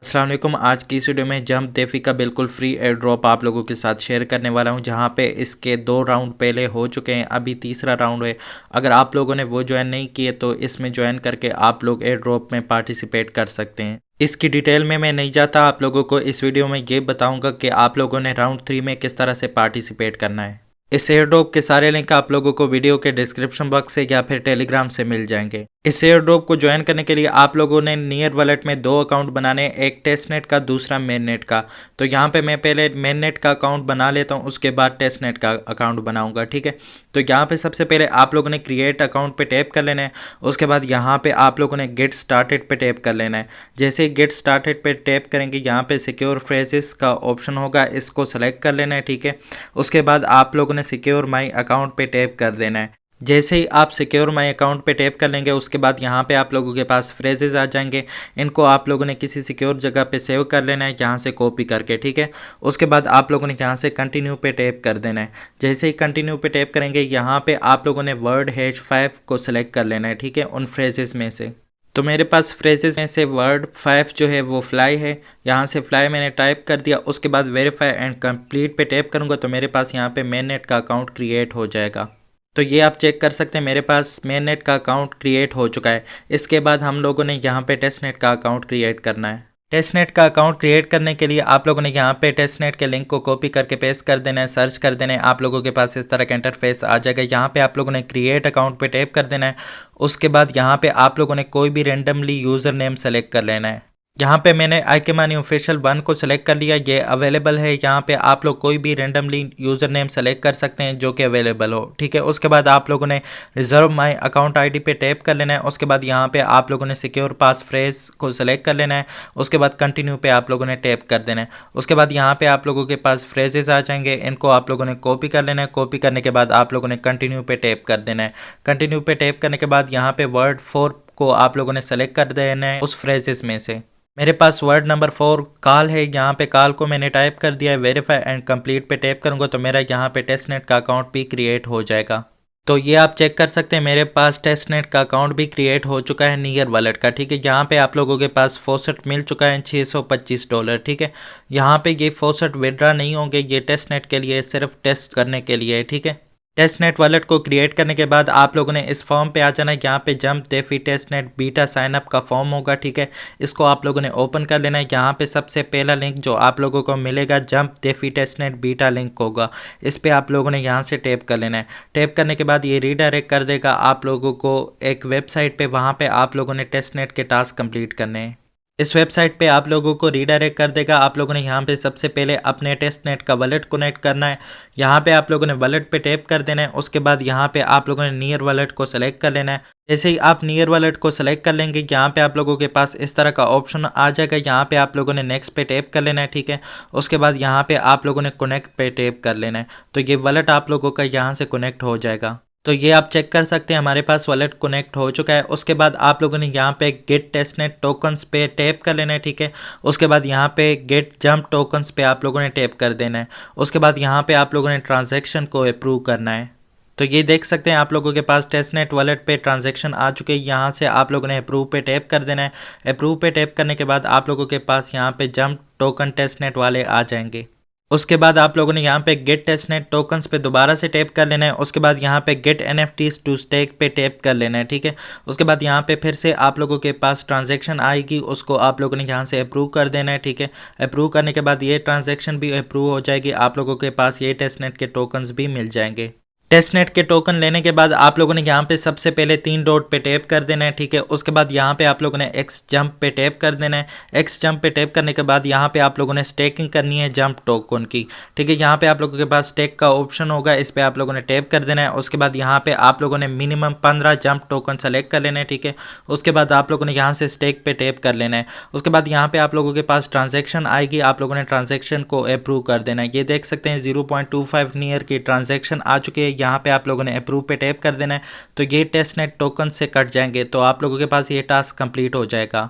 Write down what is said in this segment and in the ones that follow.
अस्सलाम वालेकुम। आज की इस वीडियो में जंप देफी का बिल्कुल फ्री एयर ड्रॉप आप लोगों के साथ शेयर करने वाला हूं, जहां पे इसके 2 राउंड पहले हो चुके हैं, अभी तीसरा राउंड है। अगर आप लोगों ने वो ज्वाइन नहीं किए तो इसमें ज्वाइन करके आप लोग एयर ड्रॉप में पार्टिसिपेट कर सकते हैं। इसकी डिटेल में मैं नहीं जाता, आप लोगों को इस वीडियो में ये बताऊंगा कि आप लोगों ने राउंड 3 में किस तरह से पार्टिसिपेट करना है। इस एयर ड्रॉप के सारे लिंक आप लोगों को वीडियो के डिस्क्रिप्शन बॉक्स से या फिर टेलीग्राम से मिल जाएंगे। इस एयर ड्रॉप को ज्वाइन करने के लिए आप लोगों ने नियर वॉलेट में 2 अकाउंट बनाने हैं, एक टेस्ट नेट का, दूसरा मेन नेट का। तो यहाँ पे मैं पहले मेन नेट का अकाउंट बना लेता हूँ, उसके बाद टेस्ट नेट का अकाउंट बनाऊंगा, ठीक है। तो यहाँ पे सबसे पहले आप लोगों ने क्रिएट अकाउंट पे टैप कर लेना है। उसके बाद यहाँ पे आप लोगों ने गेट स्टार्टेड पे टैप कर लेना है। जैसे ही गेट स्टार्टेड पे टैप करेंगे, यहाँ पे सिक्योर फ्रेजेस का ऑप्शन होगा, इसको सेलेक्ट कर लेना है, ठीक है। उसके बाद आप लोगों ने सिक्योर माई अकाउंट पे टैप कर देना है। जैसे ही आप सिक्योर माई अकाउंट पे टैप कर लेंगे, उसके बाद यहाँ पे आप लोगों के पास फ्रेजेस आ जाएंगे। इनको आप लोगों ने किसी सिक्योर जगह पे सेव कर लेना है, यहाँ से कॉपी करके, ठीक है। उसके बाद आप लोगों ने यहाँ से कंटिन्यू पे टैप कर देना है। जैसे ही कंटिन्यू पे टैप करेंगे, यहाँ पे आप लोगों ने वर्ड हैश 5 को सिलेक्ट कर लेना है, ठीक है, उन फ्रेजेस में से। तो मेरे पास फ्रेजेस में से वर्ड 5 जो है वो फ्लाई है। यहाँ से फ्लाई मैंने टाइप कर दिया। उसके बाद वेरीफाई एंड कंप्लीट पे टैप करूँगा तो मेरे पास यहाँ पे मेन नेट का अकाउंट क्रिएट हो जाएगा। तो ये आप चेक कर सकते हैं, मेरे पास मेन नेट का अकाउंट क्रिएट हो चुका है। इसके बाद हम लोगों ने यहाँ पे टेस्ट नेट का अकाउंट क्रिएट करना है। टेस्ट नेट का अकाउंट क्रिएट करने के लिए आप लोगों ने यहाँ पे टेस्ट नेट के लिंक को कॉपी करके पेस्ट कर देना है, सर्च कर देना है। आप लोगों के पास इस तरह का इंटरफेस आ जाएगा। यहाँ पे आप लोगों ने क्रिएट अकाउंट पे टैप कर देना है। उसके बाद यहाँ पे आप लोगों ने कोई भी रेंडमली यूज़र नेम सेलेक्ट कर लेना है। यहाँ पे मैंने IKMoney ऑफिशियल 1 को सिलेक्ट कर लिया, ये अवेलेबल है। यहाँ पे आप लोग कोई भी रेंडमली यूज़र नेम सेलेक्ट कर सकते हैं जो कि अवेलेबल हो, ठीक है। उसके बाद आप लोगों ने रिजर्व माई अकाउंट ID पे टैप कर लेना है। उसके बाद यहाँ पे आप लोगों ने सिक्योर पास फ्रेज को सिलेक्ट कर लेना है। उसके बाद कंटिन्यू पे आप लोगों ने टैप कर देना है। उसके बाद यहाँ पे आप लोगों के पास फ्रेजेस आ जाएंगे, इनको आप लोगों ने कॉपी कर लेना है। कॉपी करने के बाद आप लोगों ने कंटिन्यू पे टैप कर देना है। कंटिन्यू पे टैप करने के बाद यहाँ पे वर्ड 4 को आप लोगों ने सेलेक्ट कर देना है उस फ्रेजेस में से। मेरे पास वर्ड नंबर 4 कॉल है। यहाँ पे कॉल को मैंने टाइप कर दिया है। वेरीफाई एंड कंप्लीट पे टैप करूँगा तो मेरा यहाँ पे टेस्ट नेट का अकाउंट भी क्रिएट हो जाएगा। तो ये आप चेक कर सकते हैं, मेरे पास टेस्ट नेट का अकाउंट भी क्रिएट हो चुका है नियर वॉलेट का, ठीक है। यहाँ पे आप लोगों के पास फॉसेट मिल चुका है $625, ठीक है। यहाँ पे ये फॉसेट विड्रा नहीं होंगे, ये टेस्ट नेट के लिए, सिर्फ टेस्ट करने के लिए, ठीक है। टेस्ट नेट वॉलेट को क्रिएट करने के बाद आप लोगों ने इस फॉर्म पे आ जाना है। यहाँ पे jump DeFi test net beta sign up का फॉर्म होगा, ठीक है। इसको आप लोगों ने ओपन कर लेना है। यहाँ पे सबसे पहला लिंक जो आप लोगों को मिलेगा jump DeFi test net beta link होगा, इस पे आप लोगों ने यहाँ से टैप कर लेना है। टैप करने के बाद ये रीडायरेक्ट कर देगा आप लोगों को एक वेबसाइट पे, वहाँ पे आप लोगों ने टेस्ट नेट के टास्क कंप्लीट करने हैं। इस वेबसाइट पे आप लोगों को रीडायरेक्ट कर देगा। आप लोगों ने यहाँ पे सबसे पहले अपने टेस्ट नेट का वॉलेट कनेक्ट करना है। यहाँ पे आप लोगों ने वॉलेट पे टैप कर देना है। उसके बाद यहाँ पे आप लोगों ने नियर वॉलेट को सेलेक्ट कर लेना है। जैसे ही आप नियर वॉलेट को सेलेक्ट कर लेंगे, यहाँ पे आप लोगों के पास इस तरह का ऑप्शन आ जाएगा। यहाँ पे आप लोगों ने नेक्स्ट पे टैप कर लेना है, ठीक है। उसके बाद यहाँ पे आप लोगों ने कनेक्ट पे टैप कर लेना है। तो ये वॉलेट आप लोगों का यहाँ से कनेक्ट हो जाएगा। तो ये आप चेक कर सकते हैं, हमारे पास वॉलेट कनेक्ट हो चुका है। उसके बाद आप लोगों ने यहाँ पे गेट टेस्टनेट टोकन्स पे टैप कर लेना है, ठीक है। उसके बाद यहाँ पे गेट जंप टोकन्स पे आप लोगों ने टैप कर देना है। उसके बाद यहाँ पे आप लोगों ने ट्रांजैक्शन को अप्रूव करना है। तो ये देख सकते हैं आप लोगों के पास टेस्टनेट वॉलेट पे ट्रांजैक्शन आ चुके हैं। यहाँ से आप लोगों ने अप्रूव पे टैप कर देना है। अप्रूव पे टैप करने के बाद आप लोगों के पास यहाँ पे जंप टोकन टेस्टनेट वाले आ जाएंगे। उसके बाद आप लोगों ने यहाँ पे गेट टेस्टनेट टोकन्स पे दोबारा से टैप कर लेना है। उसके बाद यहाँ पे गेट NFTs टू स्टेक पे टैप कर लेना है, ठीक है। उसके बाद यहाँ पे फिर से आप लोगों के पास ट्रांजैक्शन आएगी, उसको आप लोगों ने यहाँ से अप्रूव कर देना है, ठीक है। अप्रूव करने के बाद ये ट्रांजैक्शन भी अप्रूव हो जाएगी। आप लोगों के पास ये टेस्टनेट के टोकन्स भी मिल जाएंगे। टेस्टनेट के टोकन लेने के बाद आप लोगों ने यहाँ पे सबसे पहले 3 डॉट पे टैप कर देना है, ठीक है। उसके बाद यहाँ पे आप लोगों ने एक्स जंप पे टैप कर देना है। एक्स जंप पे टैप करने के बाद यहाँ पे आप लोगों ने स्टेकिंग करनी है जंप टोकन की, ठीक है। यहाँ पे आप लोगों के पास स्टेक का ऑप्शन होगा, इस पर आप लोगों ने टैप कर देना है। उसके बाद यहाँ पे आप लोगों ने मिनिमम 15 जंप टोकन सेलेक्ट कर लेना है, ठीक है। उसके बाद आप लोगों ने यहाँ से स्टेक पे टैप कर लेना है। उसके बाद यहाँ पे आप लोगों के पास ट्रांजेक्शन आएगी, आप लोगों ने ट्रांजेक्शन को अप्रूव कर देना है। ये देख सकते हैं 0.25 नियर की ट्रांजेक्शन आ चुकी है। यहाँ पे आप लोगों ने अप्रूव पे टैप कर देना है। तो ये टेस्टनेट टोकन से कट जाएंगे, तो आप लोगों के पास ये टास्क कंप्लीट हो जाएगा।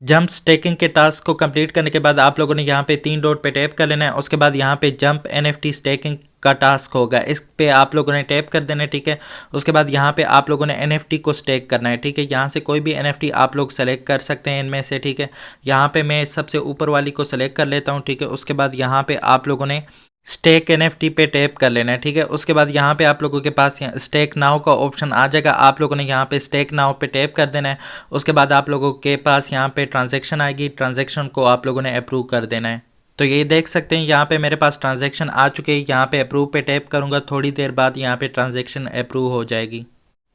जंप स्टेकिंग के टास्क को कंप्लीट करने के बाद आप लोगों ने यहाँ पे 3 डॉट पे टैप कर लेना है। उसके बाद यहाँ पे जंप NFT स्टेकिंग का टास्क होगा, इस पे आप लोगों ने टैप कर देना है, ठीक है। उसके बाद यहाँ पे आप लोगों ने NFT को स्टेक करना है, ठीक है। यहाँ से कोई भी NFT आप लोग सेलेक्ट कर सकते हैं इनमें से, ठीक है। यहाँ पे मैं सबसे ऊपर वाली को सेलेक्ट कर लेता हूँ, ठीक है। उसके बाद यहाँ पे आप लोगों ने स्टेक NFT पे टैप कर लेना है, ठीक है। उसके बाद यहाँ पे आप लोगों के पास स्टेक नाउ का ऑप्शन आ जाएगा, आप लोगों ने यहाँ पे स्टेक नाउ पे टैप कर देना है। उसके बाद आप लोगों के पास यहाँ पे ट्रांजैक्शन आएगी, ट्रांजैक्शन को आप लोगों ने अप्रूव कर देना है। तो ये देख सकते हैं यहाँ पे मेरे पास ट्रांजैक्शन आ चुके हैं, यहाँ पे अप्रूव पे टैप करूँगा, थोड़ी देर बाद यहाँ पे ट्रांजैक्शन अप्रूव हो जाएगी।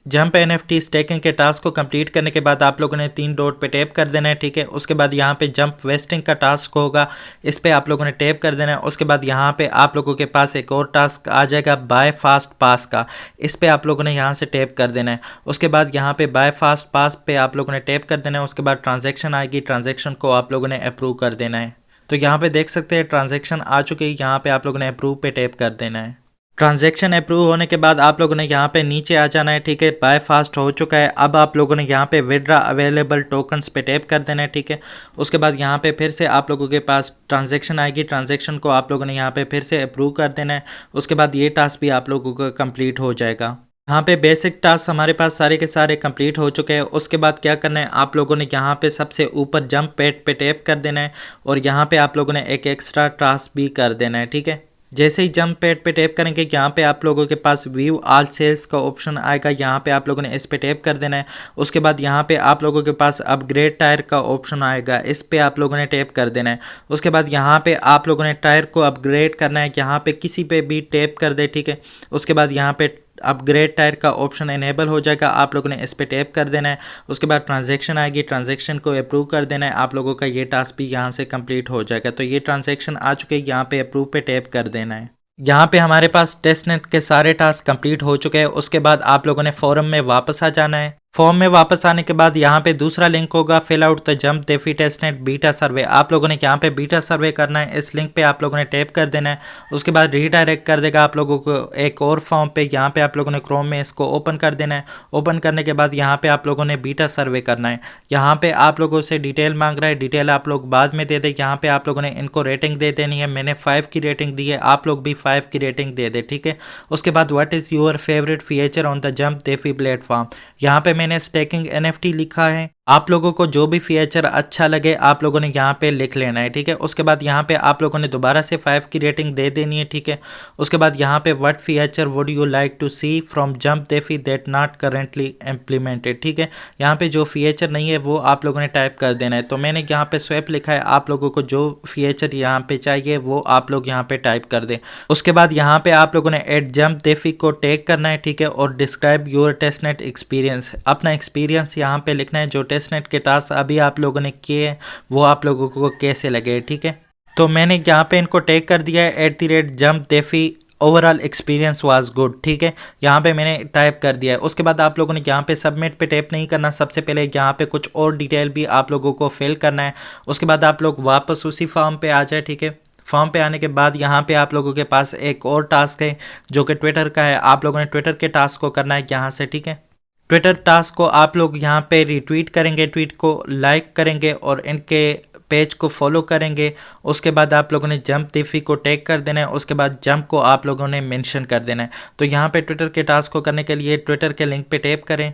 जंप NFT स्टेकिंग के टास्क को कंप्लीट करने के बाद आप लोगों ने 3 डॉट पे टैप कर देना है, ठीक है। उसके बाद यहाँ पे जंप वेस्टिंग का टास्क होगा, इस पे आप लोगों ने टैप कर देना है। उसके बाद यहाँ पे आप लोगों के पास एक और टास्क आ जाएगा बाय फास्ट पास का, इस पे आप लोगों ने यहाँ से टैप कर देना है। उसके बाद यहाँ पे बाय फास्ट पास पे आप लोगों ने टैप कर देना है। उसके बाद ट्रांजेक्शन आएगी, ट्रांजेक्शन को आप लोगों ने अप्रूव कर देना है। तो यहाँ पे देख सकते हैं ट्रांजेक्शन आ चुकी है, यहाँ पे आप लोगों ने अप्रूव पे टैप कर देना है। ट्रांजैक्शन अप्रूव होने के बाद आप लोगों ने यहाँ पे नीचे आ जाना है, ठीक है। बाय फास्ट हो चुका है, अब आप लोगों ने यहाँ पे विड्रा अवेलेबल टोकन्स पे टैप कर देना है, ठीक है। उसके बाद यहाँ पे फिर से आप लोगों के पास ट्रांजैक्शन आएगी, ट्रांजैक्शन को आप लोगों ने यहाँ पे फिर से अप्रूव कर देना है। उसके बाद ये टास्क भी आप लोगों का कंप्लीट हो जाएगा। यहाँ पे बेसिक टास्क हमारे पास सारे के सारे कंप्लीट हो चुके हैं। उसके बाद क्या करना है, आप लोगों ने यहाँ पे सबसे ऊपर जंप पैड पे टैप कर देना है और यहाँ पे आप लोगों ने एक एक्स्ट्रा टास्क भी कर देना है, ठीक है। जैसे ही जंप पैड पे टैप करेंगे यहाँ पे आप लोगों के पास व्यू ऑल सेल्स का ऑप्शन आएगा, यहाँ पे आप लोगों ने इस पे टैप कर देना है। उसके बाद यहाँ पे आप लोगों के पास अपग्रेड टायर का ऑप्शन आएगा, इस पे आप लोगों ने टैप कर देना है। उसके बाद यहाँ पे आप लोगों ने टायर को अपग्रेड करना है, यहाँ पे किसी पे भी टैप कर दे, ठीक है। उसके बाद यहाँ पे अपग्रेड टायर का ऑप्शन इनेबल हो जाएगा, आप लोगों ने इस पे टैप कर देना है। उसके बाद ट्रांजैक्शन आएगी, ट्रांजैक्शन को अप्रूव कर देना है, आप लोगों का ये टास्क भी यहाँ से कंप्लीट हो जाएगा। तो ये ट्रांजैक्शन आ चुके हैं, यहाँ पे अप्रूव पे टैप कर देना है। यहाँ पे हमारे पास टेस्टनेट के सारे टास्क कंप्लीट हो चुके हैं। उसके बाद आप लोगों ने फोरम में वापस आ जाना है। फॉर्म में वापस आने के बाद यहाँ पे दूसरा लिंक होगा fill out the jump DeFi testnet beta survey, आप लोगों ने यहाँ पे बीटा सर्वे करना है, इस लिंक पे आप लोगों ने टैप कर देना है। उसके बाद रीडायरेक्ट कर देगा आप लोगों को एक और फॉर्म पे, यहाँ पे आप लोगों ने क्रोम में इसको ओपन कर देना है। ओपन करने के बाद यहाँ पे आप लोगों ने बीटा सर्वे करना है। यहाँ पे आप लोगों से डिटेल मांग रहा है, डिटेल आप लोग बाद में दे दे। यहाँ पे आप लोगों ने इनको रेटिंग दे देनी है, मैंने 5 की रेटिंग दी है, आप लोग भी 5 की रेटिंग दे दे, ठीक है। उसके बाद what is your favourite feature on the jump DeFi platform, यहाँ पे मैंने स्टेकिंग NFT लिखा है, आप लोगों को जो भी फीचर अच्छा लगे आप लोगों ने यहाँ पे लिख लेना है, ठीक है। उसके बाद यहाँ पे आप लोगों ने दोबारा से 5 की रेटिंग दे देनी है, ठीक है। उसके बाद यहाँ पे what feature would you like to see from jump defi that not currently implemented, ठीक है। यहाँ पे जो फीचर नहीं है वो आप लोगों ने टाइप कर देना है। तो मैंने यहाँ पे स्वैप लिखा है, आप लोगों को जो फीचर यहाँ पे चाहिए वो आप लोग यहाँ पे टाइप कर दें। उसके बाद यहाँ पे आप लोगों ने एट जंप डेफी को टैग करना है, ठीक है। और डिस्क्राइब योर टेस्टनेट एक्सपीरियंस, अपना एक्सपीरियंस यहाँ पे लिखना है, जो टेस्टनेट के टास्क अभी आप लोगों ने किए हैं वो आप लोगों को कैसे लगे, ठीक है। तो मैंने यहाँ पे इनको टैग कर दिया है @jump DeFi overall experience was good, ठीक है। यहाँ पे मैंने टाइप कर दिया है। उसके बाद आप लोगों ने यहाँ पे सबमिट पे टैप नहीं करना, सबसे पहले यहाँ पे कुछ और डिटेल भी आप लोगों को फिल करना है। उसके बाद आप लोग वापस उसी फॉर्म पे आ जाए, ठीक है। फॉर्म पे आने के बाद यहाँ पे आप लोगों के पास एक और टास्क है जो कि ट्विटर का है, आप लोगों ने ट्विटर के टास्क को करना है यहाँ से, ठीक है। ट्विटर टास्क को आप लोग यहाँ पे रिट्वीट करेंगे, ट्वीट को लाइक करेंगे और इनके पेज को फॉलो करेंगे। उसके बाद आप लोगों ने जंप डेफी को टैग कर देना है, उसके बाद जंप को आप लोगों ने मेंशन कर देना है। तो यहाँ पे ट्विटर के टास्क को करने के लिए ट्विटर के लिंक पे टैप करें।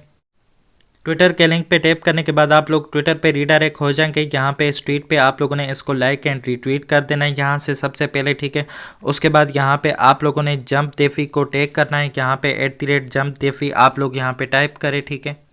ट्विटर के लिंक पे टैप करने के बाद आप लोग ट्विटर पे रीडायरेक्ट हो जाएंगे। यहाँ पे इस ट्वीट पे आप लोगों ने इसको लाइक एंड रीट्वीट कर देना है यहाँ से सबसे पहले, ठीक है। उसके बाद यहाँ पे आप लोगों ने जंप डेफी को टैग करना है, यहाँ पे @जंप डेफी आप लोग यहाँ पे टाइप करें, ठीक है।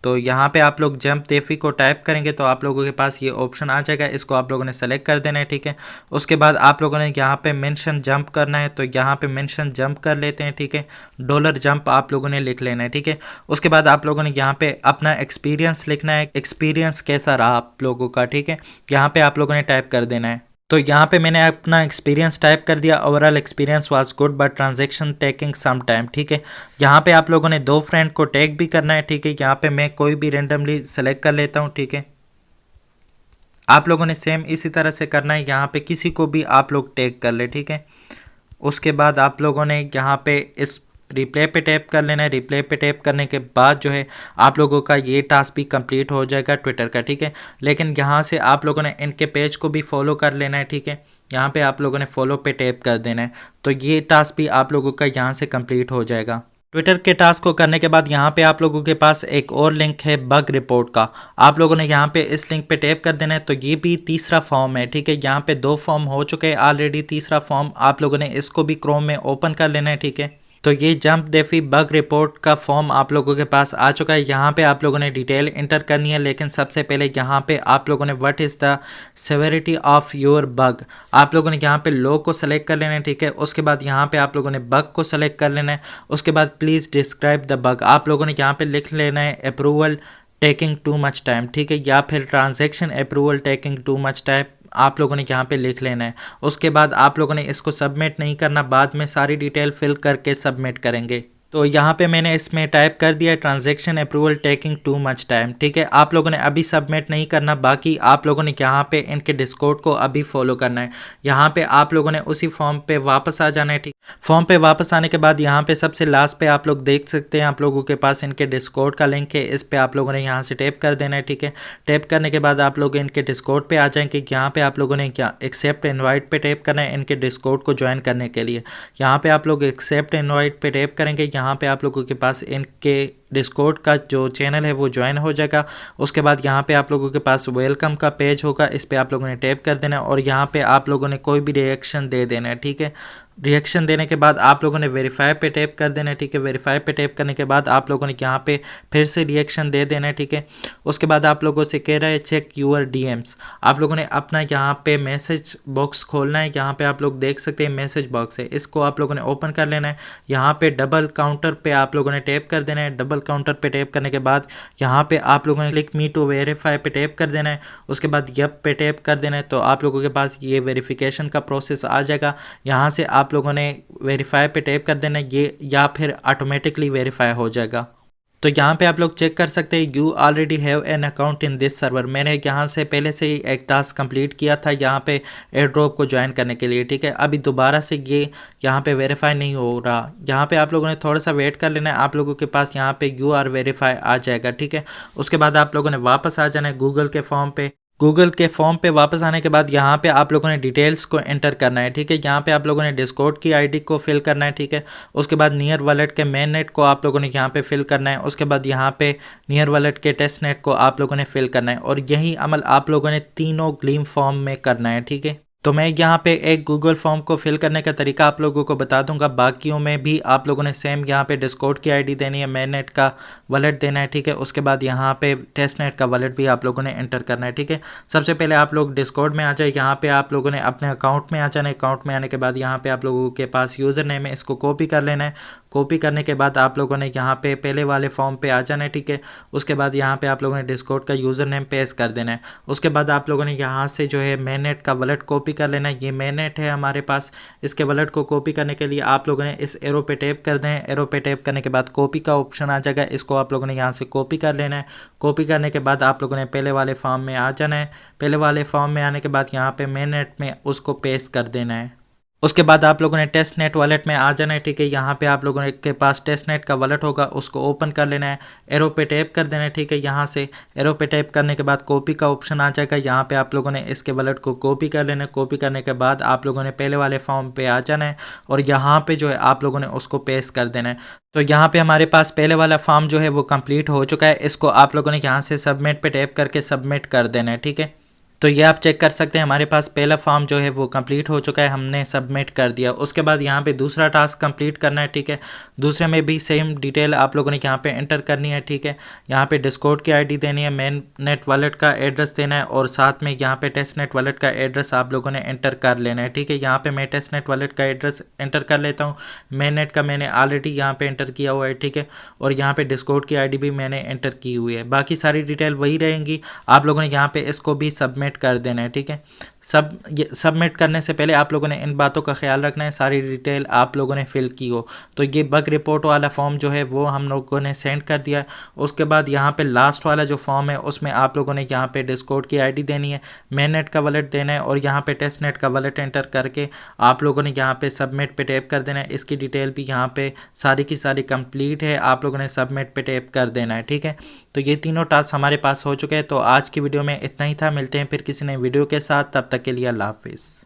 तो यहाँ पे आप लोग जंप डेफी को टाइप करेंगे तो आप लोगों के पास ये ऑप्शन आ जाएगा, इसको आप लोगों ने सेलेक्ट कर देना है, ठीक है। उसके बाद आप लोगों ने यहाँ पे मेंशन जंप करना है, तो यहाँ पे मेंशन जंप कर लेते हैं, ठीक है। $जंप आप लोगों ने लिख लेना है, ठीक है। उसके बाद आप लोगों ने यहाँ पे अपना एक्सपीरियंस लिखना है, एक्सपीरियंस कैसा रहा आप लोगों का, ठीक है। यहाँ पे आप लोगों ने टाइप कर देना है। तो यहाँ पे मैंने अपना एक्सपीरियंस टाइप कर दिया, overall experience was good but transaction taking some time, ठीक है। यहाँ पे आप लोगों ने 2 फ्रेंड को टैग भी करना है, ठीक है। यहाँ पे मैं कोई भी रेंडमली सेलेक्ट कर लेता हूँ, ठीक है। आप लोगों ने सेम इसी तरह से करना है, यहाँ पे किसी को भी आप लोग टैग कर ले, ठीक है। उसके बाद आप लोगों ने यहाँ पे इस रिप्ले पे टैप कर लेना है। रिप्ले पे टैप करने के बाद जो है आप लोगों का ये टास्क भी कंप्लीट हो जाएगा ट्विटर का, ठीक है। लेकिन यहाँ से आप लोगों ने इनके पेज को भी फॉलो कर लेना है, ठीक है। यहाँ पे आप लोगों ने फॉलो पे टैप कर देना है। तो ये टास्क भी आप लोगों का यहाँ से कंप्लीट हो जाएगा। ट्विटर के टास्क को करने के बाद यहाँ पे आप लोगों के पास एक और लिंक है बग रिपोर्ट का। आप लोगों ने यहाँ पे इस लिंक पे टैप कर देना है। तो ये भी तीसरा फॉर्म है, ठीक है। यहाँ पे 2 फॉर्म हो चुके हैं ऑलरेडी, तीसरा फॉर्म आप लोगों ने इसको भी क्रोम में ओपन कर लेना है, ठीक है। तो ये जंप डेफी बग रिपोर्ट का फॉर्म आप लोगों के पास आ चुका है। यहाँ पे आप लोगों ने डिटेल इंटर करनी है, लेकिन सबसे पहले यहाँ पे आप लोगों ने what is the severity of your bug, आप लोगों ने यहाँ पे लो को सेलेक्ट कर लेना है, ठीक है। उसके बाद यहाँ पे आप लोगों ने बग को सेलेक्ट कर लेना है। उसके बाद प्लीज़ डिस्क्राइब द बग, आप लोगों ने यहाँ पे लिख लेना है approval taking too much time, ठीक है, या फिर transaction approval taking too much time आप लोगों ने यहाँ पे लिख लेना है। उसके बाद आप लोगों ने इसको सबमिट नहीं करना, बाद में सारी डिटेल फिल करके सबमिट करेंगे। तो यहाँ पे मैंने इसमें टाइप कर दिया transaction approval taking too much time, ठीक है। आप लोगों ने अभी सबमिट नहीं करना, बाकी आप लोगों ने यहाँ पे इनके डिस्कॉर्ड को अभी फॉलो करना है। यहाँ पे आप लोगों ने उसी फॉर्म पे वापस आ जाना है, ठीक। फॉर्म पे वापस आने के बाद यहाँ पे सबसे लास्ट पे आप लोग देख सकते हैं आप लोगों के पास इनके डिस्कॉर्ड का लिंक है, इस पे आप लोगों ने यहाँ से टैप कर देना है, ठीक है। टैप करने के बाद आप लोग इनके डिस्कॉर्ड पे आ जाएंगे। यहाँ पे आप लोगों ने क्या एक्सेप्ट इनवाइट पे टैप करना है इनके डिस्कॉर्ड को ज्वाइन करने के लिए। यहाँ पे आप लोग एक्सेप्ट इनवाइट पे टैप करेंगे। यहाँ पे आप लोगों के पास इनके डिस्कॉर्ड का जो चैनल है वो ज्वाइन हो जाएगा। उसके बाद यहाँ पे आप लोगों के पास वेलकम का पेज होगा, इस पे आप लोगों ने टैप कर देना है और यहाँ पे आप लोगों ने कोई भी रिएक्शन दे देना है, ठीक है। रिएक्शन देने के बाद आप लोगों ने वेरीफाई पे टैप कर देना है, ठीक है। वेरीफाई पे टैप करने के बाद आप लोगों ने यहाँ पे फिर से रिएक्शन दे देना है, ठीक है। उसके बाद आप लोगों से कह रहा है चेक यूर डीएम्स, आप लोगों ने अपना यहाँ पे मैसेज बॉक्स खोलना है। यहाँ पे आप लोग देख सकते हैं मैसेज बॉक्स है, इसको आप लोगों ने ओपन कर लेना है। यहाँ पे डबल काउंटर पे आप लोगों ने टैप कर देना है। डबल काउंटर पे टैप करने के बाद यहाँ पे आप लोगों ने क्लिक मी टू वेरीफाई पे टैप कर देना है। उसके बाद यप पे टैप कर देना है। तो आप लोगों के पास ये वेरिफिकेशन का प्रोसेस आ जाएगा। यहाँ से आप लोगों ने वेरीफाई पे टैप कर देना है ये, या फिर ऑटोमेटिकली वेरीफाई हो जाएगा। तो यहाँ पे आप लोग चेक कर सकते हैं you already have an account in this server, मैंने यहाँ से पहले से ही एक टास्क कंप्लीट किया था यहाँ पे एयर ड्रॉप को ज्वाइन करने के लिए, ठीक है। अभी दोबारा से ये यहाँ पे वेरीफाई नहीं हो रहा। यहाँ पे आप लोगों ने थोड़ा सा वेट कर लेना है, आप लोगों के पास यहाँ पे यू आर वेरीफाई आ जाएगा, ठीक है। उसके बाद आप लोगों ने वापस आ जाना है गूगल के फॉर्म पे। गूगल के फॉर्म पे वापस आने के बाद यहाँ पे आप लोगों ने डिटेल्स को एंटर करना है, ठीक है। यहाँ पे आप लोगों ने डिस्कॉर्ड की आईडी को फिल करना है, ठीक है। उसके बाद नियर वॉलेट के मेन नेट को आप लोगों ने यहाँ पे फिल करना है। उसके बाद यहाँ पे नियर वॉलेट के टेस्ट नेट को आप लोगों ने फिल करना है और यही अमल आप लोगों ने तीनों ग्लीम फॉर्म में करना है, ठीक है। तो मैं यहाँ पे एक गूगल फॉर्म को फिल करने का तरीका आप लोगों को बता दूंगा, बाकियों में भी आप लोगों ने सेम यहाँ पे डिस्कॉर्ड की आईडी देनी है, मेन नेट का वॉलेट देना है, ठीक है। उसके बाद यहाँ पे टेस्ट नेट का वॉलेट भी आप लोगों ने एंटर करना है, ठीक है। सबसे पहले आप लोग डिस्कॉर्ड में आ जाए, यहाँ पे आप लोगों ने अपने अकाउंट में आ जाना है। अकाउंट में आने के बाद यहाँ पे आप लोगों के पास यूज़र नेम है, इसको कॉपी कर लेना है। कॉपी करने के बाद आप लोगों ने यहाँ पे पहले वाले फॉर्म पे आ जाना है, ठीक है। उसके बाद यहाँ पे आप लोगों ने डिस्कॉर्ड का यूज़र नेम पेस्ट कर देना है। उसके बाद आप लोगों ने यहाँ से जो है मेन नेट का वॉलेट कॉपी कर लेना है। ये मेन नेट है हमारे पास, इसके वॉलेट को कॉपी करने के लिए आप लोगों ने इस एरो पे टैप कर देना है। एरो पे टैप करने के बाद कॉपी का ऑप्शन आ जाएगा, इसको आप लोगों ने यहाँ से कॉपी कर लेना है। कॉपी करने के बाद आप लोगों ने पहले वाले फॉर्म में आ जाना है। पहले वाले फॉर्म में आने के बाद यहाँ पे मेन नेट में उसको पेस्ट कर देना है। उसके बाद आप लोगों ने टेस्ट नेट वॉलेट में आ जाना है, ठीक है। यहाँ पे आप लोगों के पास टेस्ट नेट का वॉलेट होगा, उसको ओपन कर लेना है। एरो पे टैप कर देना है, ठीक है। यहाँ से एरो पे टैप करने के बाद कॉपी का ऑप्शन आ जाएगा, यहाँ पे आप लोगों ने इसके वॉलेट को कॉपी कर लेना है। कॉपी करने के बाद आप लोगों ने पहले वाले फॉर्म पे आ जाना है और यहाँ पे जो है आप लोगों ने उसको पेस्ट कर देना है। तो यहाँ पे हमारे पास पहले वाला फॉर्म जो है वो कंप्लीट हो चुका है, इसको आप लोगों ने यहाँ से सबमिट पे टैप करके सबमिट कर देना है, ठीक है। तो ये आप चेक कर सकते हैं हमारे पास पहला फॉर्म जो है वो कंप्लीट हो चुका है, हमने सबमिट कर दिया। उसके बाद यहाँ पे दूसरा टास्क कंप्लीट करना है, ठीक है। दूसरे में भी सेम डिटेल आप लोगों ने यहाँ पे एंटर करनी है, ठीक है। यहाँ पे डिस्कॉर्ड की आईडी देनी है, मेन नेट वॉलेट का एड्रेस देना है और साथ में यहाँ पे टेस्ट नेट वॉलेट का एड्रेस आप लोगों ने एंटर कर लेना है, ठीक है। यहाँ पे मैं टेस्ट नेट वॉलेट का एड्रेस एंटर कर लेता हूँ। मेन नेट का मैंने ऑलरेडी यहाँ पे एंटर किया हुआ है, ठीक है। और यहाँ पे डिस्कॉर्ड की आईडी भी मैंने एंटर की हुई है, बाकी सारी डिटेल वही रहेंगी। आप लोगों ने यहाँ पे इसको भी सबमिट कर देना है, ठीक है। सबमिट करने से पहले आप लोगों ने इन बातों का ख्याल रखना है, सारी डिटेल आप लोगों ने फिल की हो। तो ये बग रिपोर्ट वाला फॉर्म जो है वो हम लोगों ने सेंड कर दिया। उसके बाद यहाँ पे लास्ट वाला जो फॉर्म है उसमें आप लोगों ने यहाँ पे डिस्कॉर्ड की आईडी देनी है, मेन नेट का वॉलेट देना है और यहाँ पे टेस्ट नेट का वॉलेट एंटर करके आप लोगों ने यहाँ पे सबमिट पे टैप कर देना है। इसकी डिटेल भी यहाँ पे सारी की सारी कंप्लीट है, आप लोगों ने सबमिट पे टैप कर देना है, ठीक है। तो ये तीनों टास्क हमारे पास हो चुके हैं। तो आज की वीडियो में इतना ही था, मिलते हैं फिर किसी नई वीडियो के साथ, तब तक के लिए अल्लाह हाफिज़।